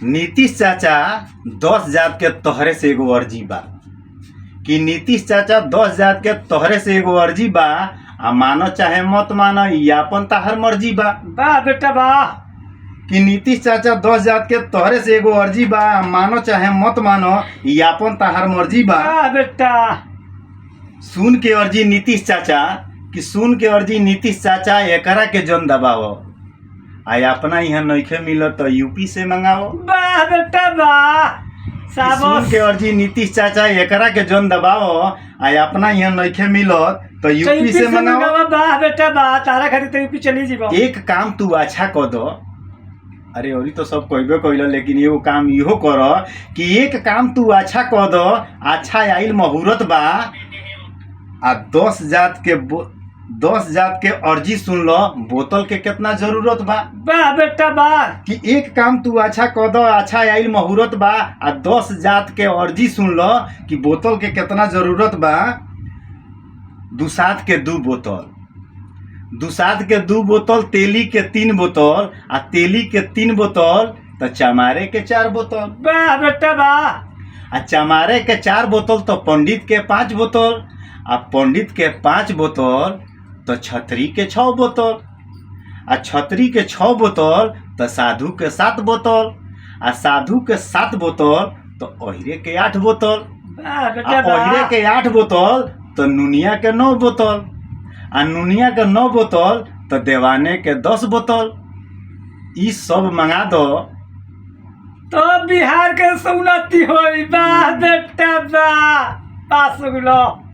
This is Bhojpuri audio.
नीतीश चाचा 10 जात के तोहरे से एगो अर्जी बा कि नीतीश चाचा 10 जात के तोहरे से एगो अर्जी बा। आ मानो चाहे मत मानो, ई आपन ताहर मर्जी बा। वाह बेटा वाह। कि नीतीश चाचा 10 जात के तोहरे से एगो अर्जी बा, मानो चाहे मत मानो, ई आपन ताहर मर्जी बा। वाह बेटा। सुन के अर्जी नीतीश चाचा, कि सुन के अर्जी नीतीश चाचा, एकरा के जन दबाओ। आई अपना यहाँ नइखे मिलत तो यूपी से मंगाओ। वाह बेटा वाह। सुन के अर्जी नीतीश चाचा, एकरा के जन दबाओ। आई अपना यहाँ नइखे मिलत तो यूपी से मंगाओ। वाह बेटा वाह। तारा खातिर तो यूपी चली जीबो। एक काम तू अच्छा कर दो। अरे और तो सब कहबे कइल, लेकिन एगो काम इहो कर कि एक काम तू अच्छा कर दो। अच्छा आइल मुहूर्त बा, आ 10 जात के अर्जी सुन लो। बोतल के कितना जरूरत बा। वाह बेटा वाह। कि एक काम तू अच्छा कर दो। अच्छा आइल मुहूर्त बा, आ 10 जात के अर्जी सुन लो कि बोतल के कितना जरूरत बा। दुसात के 2 बोतल, दुसात के 2 बोतल, तेली के 3 बोतल, आ तेली के 3 बोतल तो चमारे के 4 बोतल। वाह बेटा वाह। आ चमारे के 4 बोतल तो पंडित के 5 बोतल, आ पंडित के 5 बोतल तो छतरी के 6 बोतल, आ छतरी के 6 बोतल तो साधु के 7 बोतल, आ साधु के 7 बोतल तो ओहिरे के 8 बोतल, वाह आ बेटा वाह। ओहिरे के 8 बोतल तो नुनिया के 9 बोतल, आ नुनिया के 9 बोतल तो देवाने के 10 बोतल। ई सब मंगा दो तो बिहार के उन्नति होई। वाह बेटा वाह। पास हो गेलो।